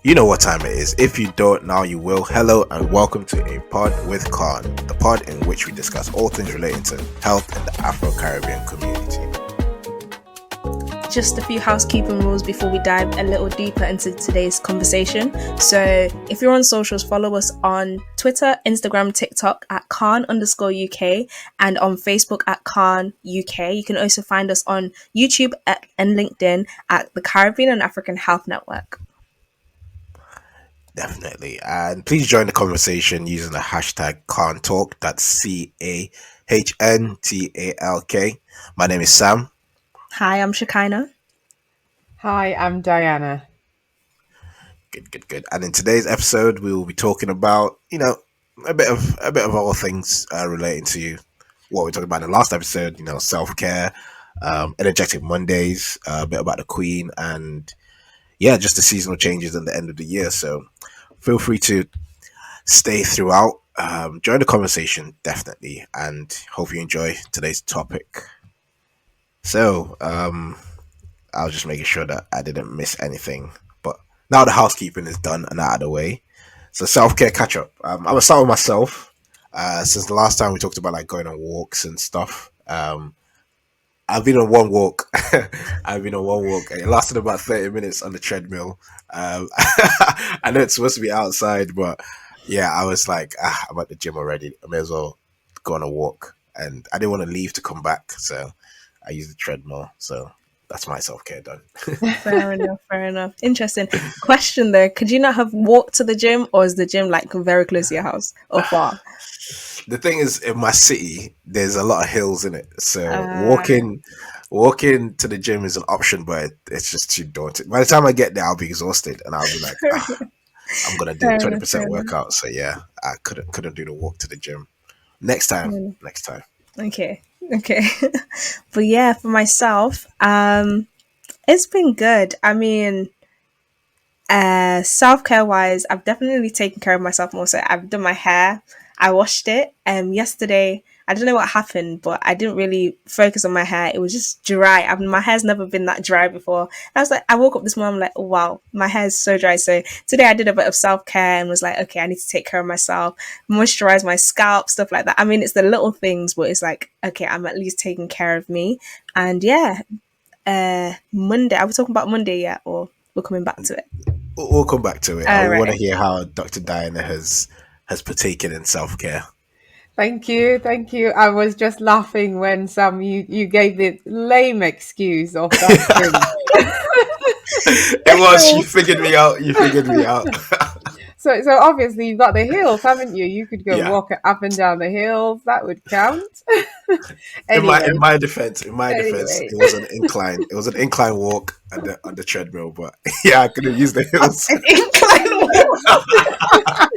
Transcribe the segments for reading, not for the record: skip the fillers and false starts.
You know what time it is. If you don't, now you will. Hello and welcome to A Pod with CAHN, the pod in which we discuss all things relating to health in the Afro-Caribbean community. Just a few housekeeping rules before we dive a little deeper into today's conversation. So if you're on socials, follow us on Twitter, Instagram, TikTok at CAHN_UK and on Facebook at CAHN UK. You can also find us on YouTube and LinkedIn at the Caribbean and African Health Network. Definitely. And please join the conversation using the hashtag CAHNTalk. That's CAHNTALK. My name is Sam. Hi, I'm Shekinnah. Hi, I'm Diana. Good. And in today's episode, we will be talking about, a bit of all things relating to what we talked about in the last episode. Self-care, energetic Mondays, a bit about the Queen, and just the seasonal changes at the end of the year. So feel free to stay throughout. Join the conversation, definitely, and hope you enjoy today's topic. So, I was just making sure that I didn't miss anything. But now the housekeeping is done and out of the way. So self-care catch-up. I'm going to start with myself. Since the last time we talked about going on walks and stuff, I've been on one walk. It lasted about 30 minutes on the treadmill. I know it's supposed to be outside, but I was like, I'm at the gym already. I may as well go on a walk. And I didn't want to leave to come back, so I used the treadmill. So that's my self-care done. Fair enough. Interesting. Question though, could you not have walked to the gym, or is the gym very close to your house or far? The thing is, in my city, there's a lot of hills in it. So walking to the gym is an option, but it's just too daunting. By the time I get there, I'll be exhausted and I'll be like, I'm going to do a 20% workout. So I couldn't do the walk to the gym. Next time. Okay. But for myself, it's been good. I mean, self-care wise, I've definitely taken care of myself more. So I've done my hair. I washed it. Yesterday, I don't know what happened, but I didn't really focus on my hair. It was just dry. My hair's never been that dry before. And I was like, I woke up this morning, I'm like, oh, wow, my hair is so dry. So today I did a bit of self-care and was like, okay, I need to take care of myself, moisturize my scalp, stuff like that. I mean, it's the little things, but it's like, okay, I'm at least taking care of me. And Monday, are we talking about Monday yet, or we're coming back to it? We'll come back to it. I want to hear how Dr. Diana has partaken in self-care. Thank you. I was just laughing when Sam, you gave the lame excuse of that. It was. You figured me out. So obviously you've got the hills, haven't you? You could go walk up and down the hills. That would count. Anyway. In my defense, it was an incline. It was an incline walk on the treadmill, but I could have used the hills. An incline walk.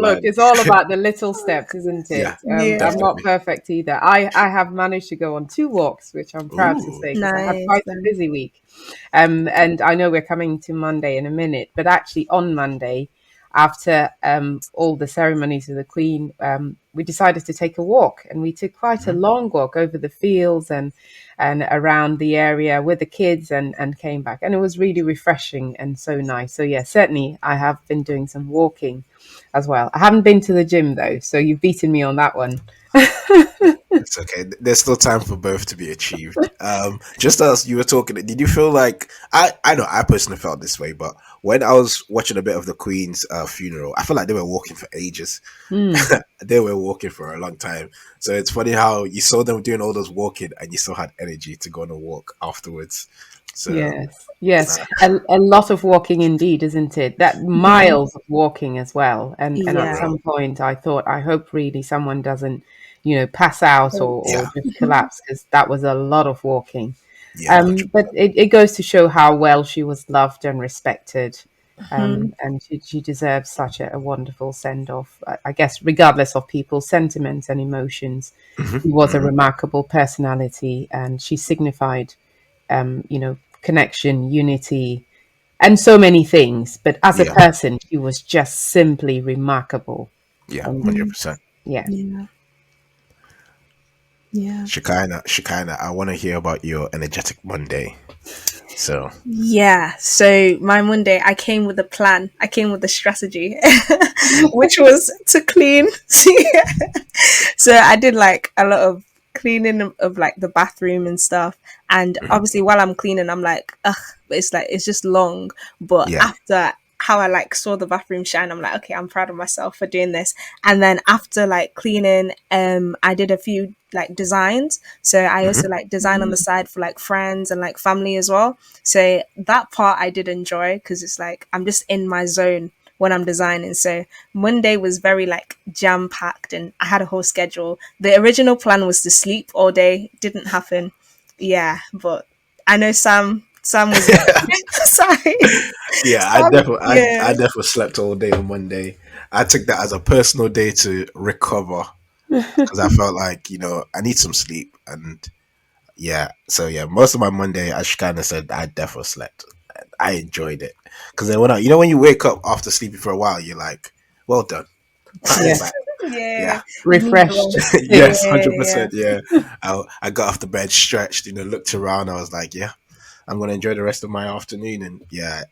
Look, it's all about the little steps, isn't it? I'm not perfect either. I have managed to go on 2 walks, which I'm proud to say, because I had quite a busy week. And I know we're coming to Monday in a minute, but actually on Monday, after all the ceremonies of the Queen, we decided to take a walk, and we took quite a long walk over the fields and around the area with the kids and came back, and it was really refreshing and so nice. So certainly I have been doing some walking as well. I haven't been to the gym though, so you've beaten me on that one. It's okay. There's still time for both to be achieved. Just as you were talking, did you feel like I know I personally felt this way, but when I was watching a bit of the Queen's funeral, I felt like they were walking for ages. They were walking for a long time. So it's funny how you saw them doing all those walking and you still had energy to go on a walk afterwards. So yes. A lot of walking indeed, isn't it? That miles of walking as well. And at some point I thought, I hope really someone doesn't, pass out or just collapse, because that was a lot of walking. But it goes to show how well she was loved and respected. And she deserves such a wonderful send-off, I guess, regardless of people's sentiments and emotions. She was a remarkable personality, and she signified, connection, unity, and so many things. But as a person, she was just simply remarkable. 100%. Yeah. Shekinnah, I want to hear about your energetic Monday. So yeah, so my Monday, I came with a plan. I came with a strategy, which was to clean. So I did like a lot of cleaning of like the bathroom and stuff. And obviously, while I'm cleaning, I'm like, ugh, but it's like it's just long. But yeah. after how I like saw the bathroom shine, I'm like, okay, I'm proud of myself for doing this. And then after like cleaning, I did a few like designs. So I also like design on the side for like friends and like family as well. So that part I did enjoy because it's like I'm just in my zone when I'm designing. So Monday was very like jam packed and I had a whole schedule. The original plan was to sleep all day. Didn't happen. Yeah, but I know Sam was sorry. Yeah, Sam, I yeah. definitely slept all day on Monday. I took that as a personal day to recover because I felt like, I need some sleep. And yeah, so yeah, most of my Monday, I kind of said I definitely slept. I enjoyed it because then when you wake up after sleeping for a while, you're like, well done, pat on the back. Yes, Yeah, Yeah, you need the refreshed. rest. yes, Yeah, 100%. Yeah, I got off the bed, stretched, looked around. I was like, yeah, I'm gonna enjoy the rest of my afternoon. And yeah,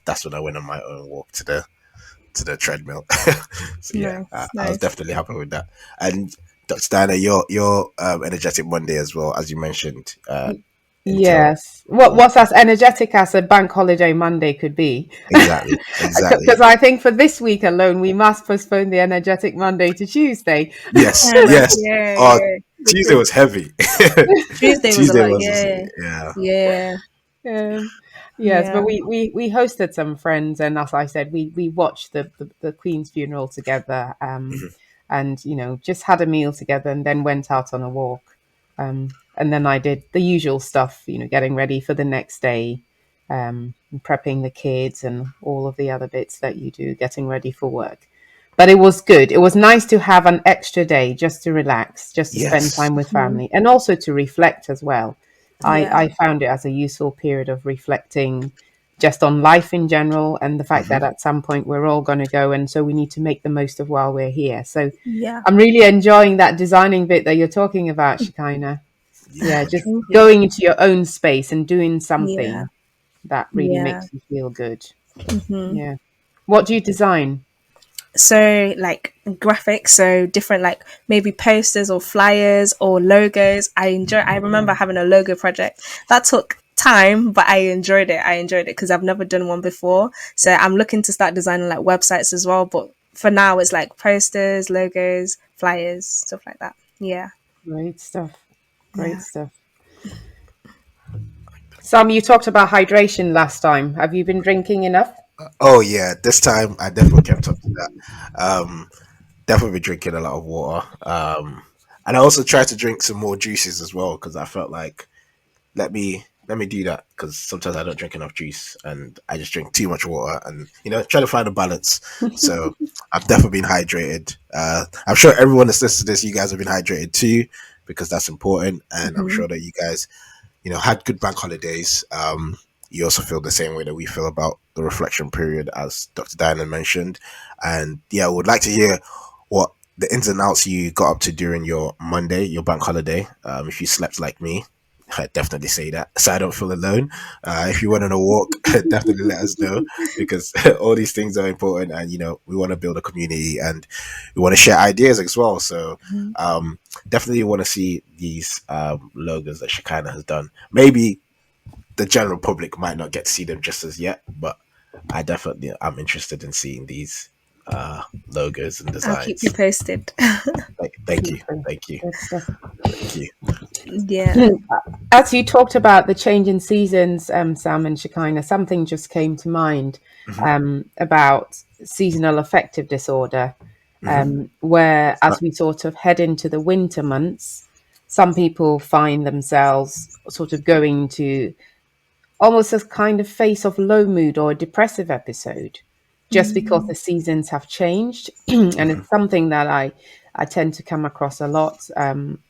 that's when I went on my own walk to the treadmill. So yeah, nice, I was nice. definitely happy with that. And Dr. Diana, your energetic Monday as well, as you mentioned, until Yes. What's as energetic as a bank holiday Monday could be? exactly, exactly. Because I think for this week alone, we must postpone the energetic Monday to Tuesday. Yes, Kind of, yes. yeah, Oh, yeah. Tuesday Because was heavy. Tuesday was a Tuesday lot, was yeah, yeah. yeah, Um, yes, yeah, but we hosted some friends, and as I said, we watched the Queen's funeral together, and just had a meal together, and then went out on a walk, and then I did the usual stuff, getting ready for the next day, prepping the kids, and all of the other bits that you do, getting ready for work. But it was good. It was nice to have an extra day just to relax, just to spend Yes. time with family, and also to reflect as well. I, yeah, I found it as a useful period of reflecting just on life in general and the fact Hmm. that at some point we're all going to go. And so we need to make the most of while we're here. So yeah. I'm really enjoying that designing bit that you're talking about, Shekinnah. Yeah, Yeah, just 100. Thank you. going into your own space and doing Yeah, something that really yeah. makes you feel good. Hmm. Yeah. What do you design? So like graphics, so different like maybe posters or flyers or logos. I remember having a logo project that took time, but I enjoyed it. I enjoyed it because I've never done one before. So I'm looking to start designing like websites as well. But for now, it's like posters, logos, flyers, stuff like that. Yeah, Great stuff. Great yeah. stuff. Sam, you talked about hydration last time. Have you been drinking enough? Oh yeah, this time I definitely kept up to that. Definitely drinking a lot of water. And I also tried to drink some more juices as well because I felt like let me do that because sometimes I don't drink enough juice and I just drink too much water and try to find a balance. So I've definitely been hydrated. I'm sure everyone that's listening to this, you guys have been hydrated too because that's important, and I'm Hmm. sure that you guys had good bank holidays. You also feel the same way that we feel about the reflection period, as Dr. Diana mentioned. And yeah, I would like to hear what the ins and outs you got up to during your Monday, your bank holiday. If you slept like me, I'd definitely say that so I don't feel alone. If you went on a walk, definitely let us know because all these things are important, and we want to build a community and we want to share ideas as well. So definitely want to see these logos that Shekinnah has done. Maybe the general public might not get to see them just as yet, but I'm interested in seeing these logos and I'll keep you designs. posted. Thank you, Super. thank you, Good stuff. thank you. Yeah. As you talked about the change in seasons, Sam and Shekinnah, something just came to mind Hmm. about seasonal affective disorder, Hmm. where as we sort of head into the winter months, some people find themselves sort of going to almost a kind of phase of low mood or a depressive episode just because Mm. the seasons have changed. And Hmm. it's something that I tend to come across a lot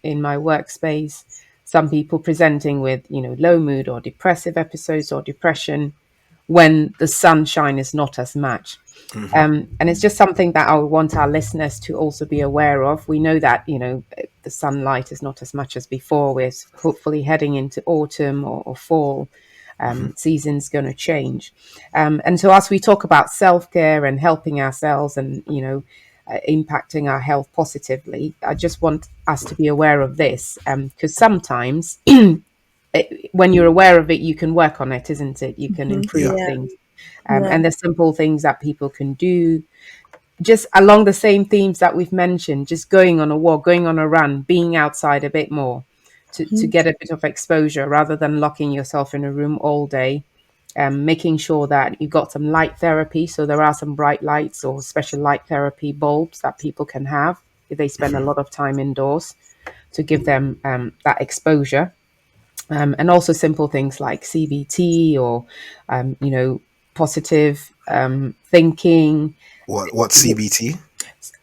in my workspace. Some people presenting with, low mood or depressive episodes or depression when the sunshine is not as much. Hmm. And it's just something that I want our listeners to also be aware of. We know that, the sunlight is not as much as before. We're hopefully heading into autumn or fall. season's going to change. And so as we talk about self-care and helping ourselves and, impacting our health positively, I just want us to be aware of this, because sometimes when you're aware of it, you can work on it, isn't it? You can improve things. And there's simple things that people can do just along the same themes that we've mentioned, just going on a walk, going on a run, being outside a bit more to get a bit of exposure rather than locking yourself in a room all day. Making sure that you've got some light therapy. So there are some bright lights or special light therapy bulbs that people can have if they spend a lot of time indoors, to give them that exposure. And also simple things like CBT or, positive thinking. What's CBT?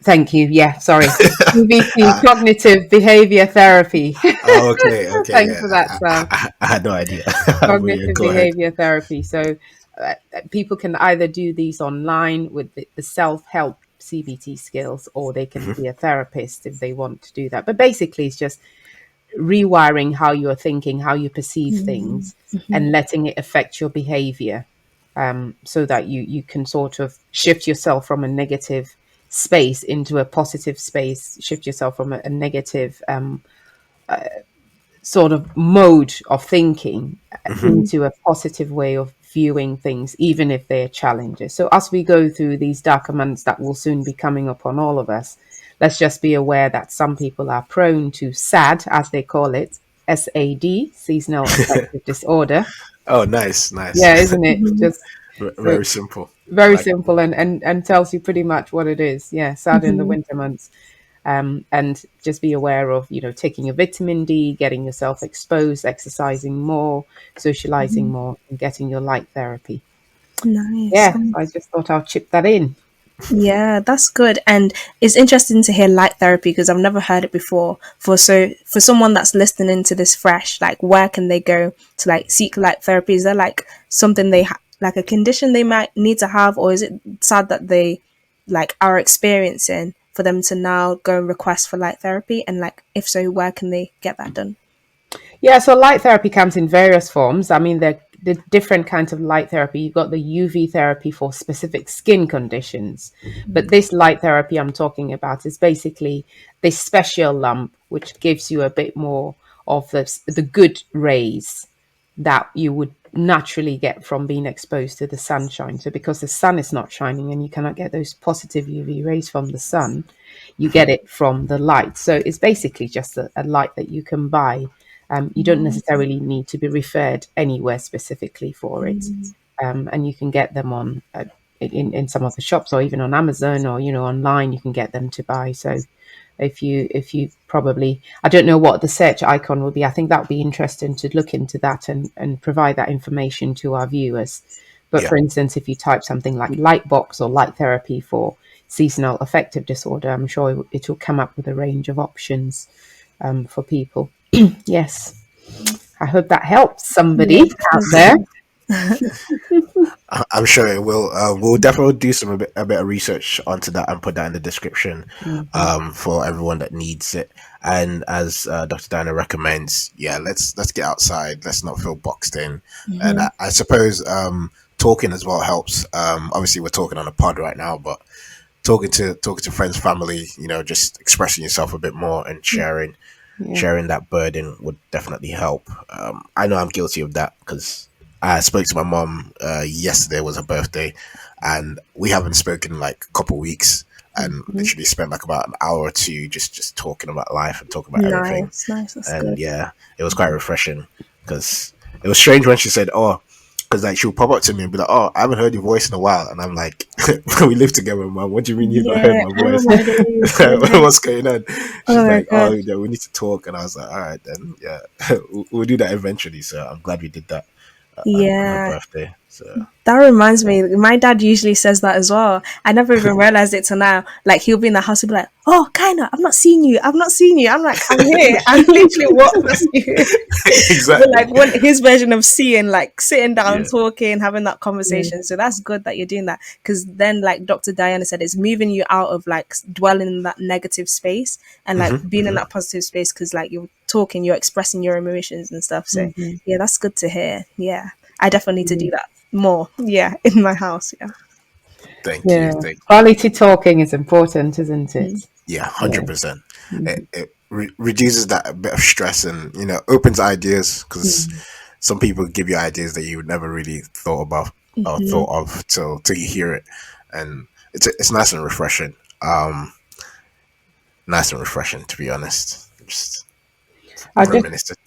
Thank you. Yeah, sorry. CBT, cognitive behavior therapy. Okay. Thanks for that, Sam. I had no idea. Cognitive behavior therapy. So people can either do these online with the self-help CBT skills, or they can be a therapist if they want to do that. But basically, it's just rewiring how you're thinking, how you perceive things, and letting it affect your behavior, so that you can sort of shift yourself from a negative space into a positive space, shift yourself from a negative sort of mode of thinking into a positive way of viewing things, even if they're challenges. So as we go through these darker months that will soon be coming upon all of us, let's just be aware that some people are prone to SAD, as they call it, S.A.D, seasonal affective disorder. Oh, nice. Yeah, isn't it? Just very simple. Very simple, and tells you pretty much what it is. Yeah, SAD in the winter months. And just be aware of, taking your vitamin D, getting yourself exposed, exercising more, socializing more, and getting your light therapy. Nice. Yeah, I just thought I'll chip that in. Yeah, that's good. And it's interesting to hear light therapy, because I've never heard it before. For someone that's listening to this fresh, like, where can they go to like seek light therapy? Is there like something they like a condition they might need to have, or is it sad that they like are experiencing for them to now go and request for light therapy? And like, if so, where can they get that done? Yeah, so light therapy comes in various forms. I mean, the different kinds of light therapy. You've got the UV therapy for specific skin conditions. But this light therapy I'm talking about is basically this special lamp, which gives you a bit more of the good rays that you would naturally get from being exposed to the sunshine. So because the sun is not shining and you cannot get those positive UV rays from the sun, you get it from the light. So it's basically just a light that you can buy. You don't necessarily need to be referred anywhere specifically for it. And you can get them on in some of the shops, or even on Amazon, or online you can get them to buy. So if you probably, I don't know what the search icon will be. I think that would be interesting to look into that and provide that information to our viewers. But for instance, if you type something like light box or light therapy for seasonal affective disorder, I'm sure it will come up with a range of options for people. Yes, I hope that helps somebody out there. I'm sure it will. We'll definitely do a bit of research onto that and put that in the description for everyone that needs it. And as Dr. Diana recommends, let's get outside. Let's not feel boxed in. And I suppose talking as well helps. Obviously, we're talking on a pod right now, but talking to friends, family, just expressing yourself a bit more and sharing that burden would definitely help. I know I'm guilty of that, because I spoke to my mom yesterday, was her birthday, and we haven't spoken in like a couple of weeks, and literally spent like about an hour or two just talking about life and talking about everything. Nice. That's and good. Yeah, it was quite refreshing, because it was strange when she said, because like she'll pop up to me and be like, I haven't heard your voice in a while, and I'm like, we live together, Mom. What do you mean you've not heard my voice? What's going on? She's like, we need to talk, and I was like, all right then, we'll do that eventually. So I'm glad we did that on her birthday. So that reminds me, my dad usually says that as well. I never even realized it till now. Like, he'll be in the house, he'll be like, Shekinnah, I've not seen you. I'm like, I'm here. I literally walked past you. Exactly. But like his version of seeing, like sitting down, talking, having that conversation. So that's good that you're doing that, because then, like Dr. Diana said, it's moving you out of like dwelling in that negative space and like being in that positive space, because like you're talking, you're expressing your emotions and stuff. So yeah, that's good to hear. Yeah. I definitely need to do that more. Yeah, in my house. Yeah. Thank you. Quality talking is important, isn't it? Yeah, 100%. It reduces that bit of stress and opens ideas, because some people give you ideas that you would never really thought about or thought of till you hear it, and it's nice and refreshing. Nice and refreshing, to be honest. Just I just reminiscent.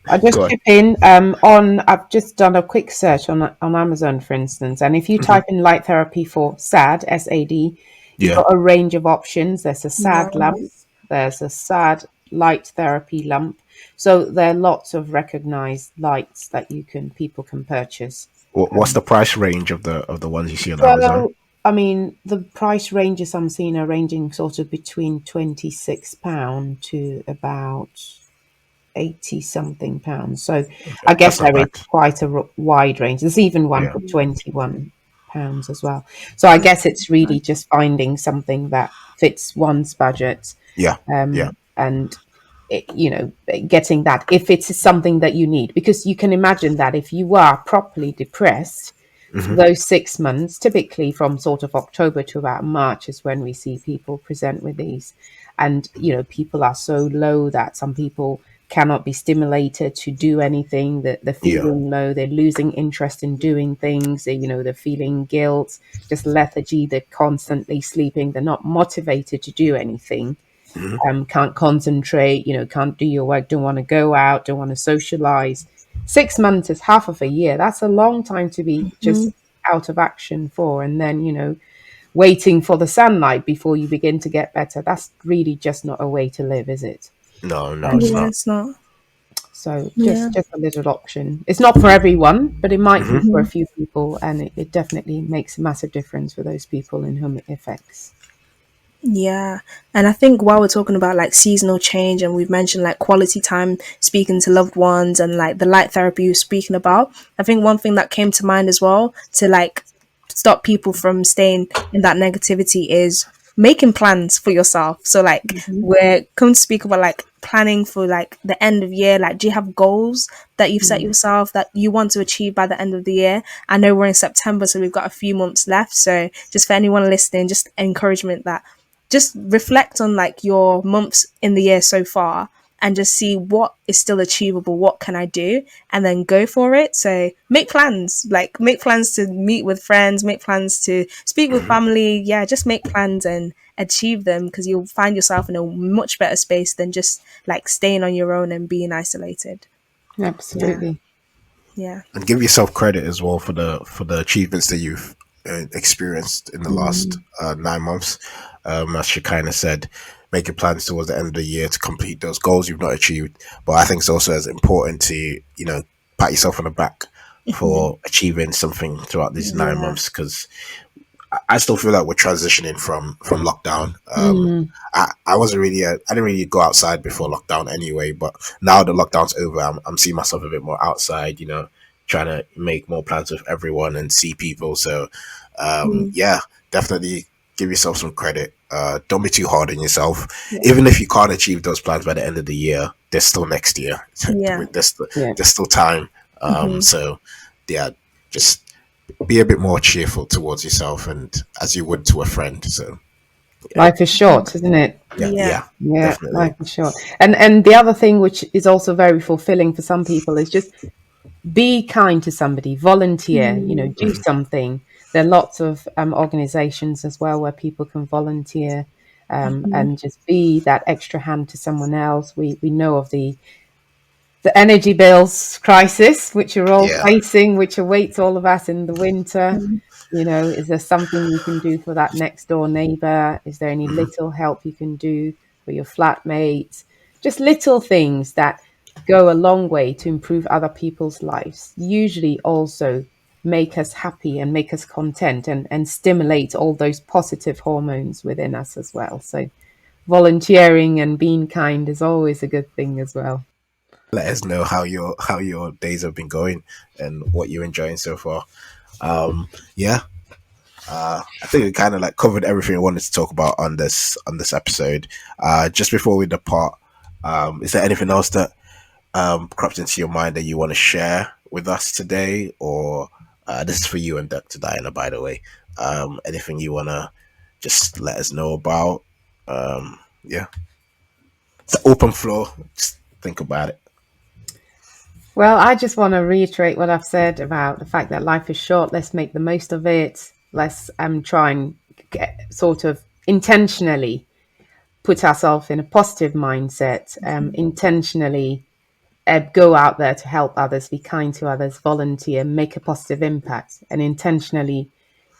I just Go on. chip in on. I've just done a quick search on Amazon, for instance, and if you type in light therapy for SAD, S-A-D, you've Yeah. got a range of options. There's a SAD lump, Nice. there's a SAD light therapy lump. So there are lots of recognized lights that people can purchase. What's the price range of the ones you see on Amazon? So I mean, the price ranges I'm seeing are ranging sort of between £26 to about 80 something pounds. So Okay, I guess that's not there is bad. quite a wide range. There's even one Yeah. for £21 as well. So I guess it's really just finding something that fits one's budget, Yeah. Yeah. and getting that if it's something that you need, because you can imagine that if you are properly depressed for those 6 months, typically from sort of October to about March is when we see people present with these, and people are so low that some people cannot be stimulated to do anything, that they're Yeah. feeling low, they're losing interest in doing things, they're feeling guilt, just lethargy, they're constantly sleeping, they're not motivated to do anything, can't concentrate, can't do your work, don't want to go out, don't want to socialize. 6 months is half of a year. That's a long time to be just out of action for. And then, waiting for the sunlight before you begin to get better. That's really just not a way to live, is it? No, it's Yeah, not. it's not. So Yeah. just a little option. It's not for everyone, but it might be for a Mhm. few people, and it definitely makes a massive difference for those people in whom it affects. Yeah. And I think while we're talking about like seasonal change and we've mentioned like quality time speaking to loved ones and like the light therapy you're speaking about, I think one thing that came to mind as well to like stop people from staying in that negativity is making plans for yourself. So like we're coming to speak about like planning for like the end of year. Like, do you have goals that you've set yourself that you want to achieve by the end of the year? I know we're in September, so we've got a few months left. So just for anyone listening, just encouragement that just reflect on like your months in the year so far and just see what is still achievable, what can I do, and then go for it. So make plans, like make plans to meet with friends, make plans to speak with family. Yeah, just make plans and achieve them, because you'll find yourself in a much better space than just like staying on your own and being isolated. Yeah. Absolutely. Yeah. And give yourself credit as well for the achievements that you've experienced in the last 9 months. As Shekinnah said, making plans towards the end of the year to complete those goals you've not achieved. But I think it's also as important to pat yourself on the back for achieving something throughout these nine Yeah. months, because I still feel like we're transitioning from lockdown. I wasn't really I didn't really go outside before lockdown anyway, but now the lockdown's over, I'm seeing myself a bit more outside. Trying to make more plans with everyone and see people. So yeah, definitely give yourself some credit. Don't be too hard on yourself. Yeah. Even if you can't achieve those plans by the end of the year, there's still next year. Yeah. Yeah. There's still time. So yeah, just be a bit more cheerful towards yourself and as you would to a friend. So Life is short, isn't it? Yeah. Yeah, definitely. life is short. And the other thing which is also very fulfilling for some people is just be kind to somebody, volunteer, do something. There are lots of organizations as well where people can volunteer, and just be that extra hand to someone else. We know of the energy bills crisis, which you're all Yeah. facing, which awaits all of us in the winter. Is there something you can do for that next door neighbor? Is there any little help you can do for your flatmates? Just little things that go a long way to improve other people's lives, usually also make us happy and make us content, and stimulate all those positive hormones within us as well. So volunteering and being kind is always a good thing as well. Let us know how your days have been going and what you're enjoying so far. Yeah. I think we kind of like covered everything I wanted to talk about on this episode. Just before we depart, is there anything else that cropped into your mind that you want to share with us today, or this is for you and Dr. Diana, by the way. Anything you want to just let us know about? Yeah. It's an open floor. Just think about it. Well, I just want to reiterate what I've said about the fact that life is short. Let's make the most of it. Let's try and sort of intentionally put ourselves in a positive mindset, intentionally go out there to help others, be kind to others, volunteer, make a positive impact, and intentionally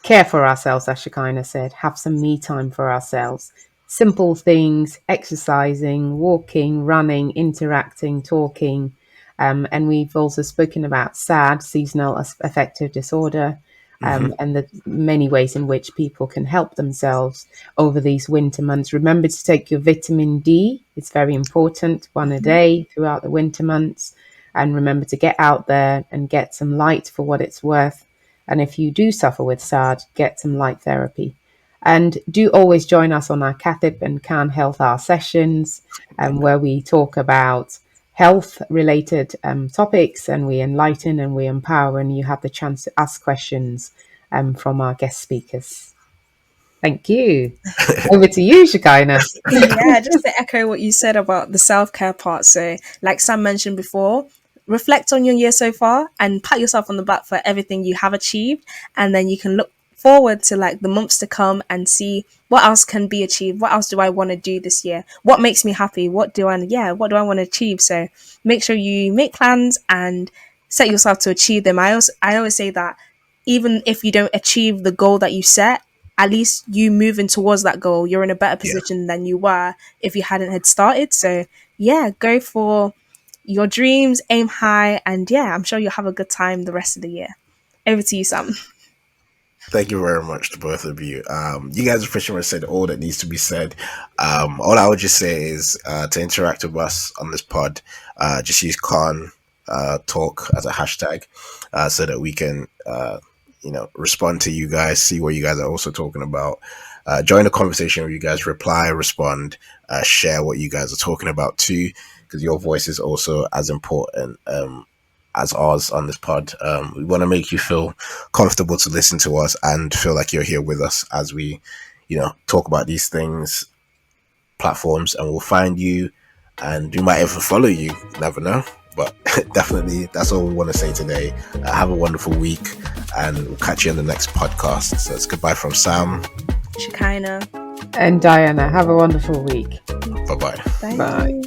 care for ourselves, as Shekinnah said, have some me time for ourselves. Simple things, exercising, walking, running, interacting, talking. And we've also spoken about SAD, seasonal affective disorder, and the many ways in which people can help themselves over these winter months. Remember to take your vitamin D. It's very important, one a day throughout the winter months. And remember to get out there and get some light for what it's worth. And if you do suffer with SAD, get some light therapy. And do always join us on our CAHN and CAHN Health Hour sessions, where we talk about health-related topics, and we enlighten and we empower, and you have the chance to ask questions from our guest speakers. Thank you. Over to you, Shekinnah. Yeah, just to echo what you said about the self-care part. So, like Sam mentioned before, reflect on your year so far and pat yourself on the back for everything you have achieved, and then you can look forward to like the months to come and see what else can be achieved. What else do I want to do this year? What makes me happy? What do I want to achieve? So make sure you make plans and set yourself to achieve them. I always say that even if you don't achieve the goal that you set, at least you moving towards that goal, you're in a better position than you were if you hadn't had started. So yeah, go for your dreams, aim high, and yeah, I'm sure you'll have a good time the rest of the year. Over to you, Sam. Thank you very much to both of you. You guys have pretty much said all that needs to be said. All I would just say is to interact with us on this pod, just use CAHN talk as a hashtag so that we can respond to you guys, see what you guys are also talking about. Join the conversation where you guys reply, respond, share what you guys are talking about too, because your voice is also as important as ours on this pod. We want to make you feel comfortable to listen to us and feel like you're here with us as we, talk about these things, platforms, and we'll find you and we might even follow you. Never know. But definitely, that's all we want to say today. Have a wonderful week, and we'll catch you in the next podcast. So it's goodbye from Sam, Shekinnah, and Diana. Have a wonderful week. Bye-bye. Bye.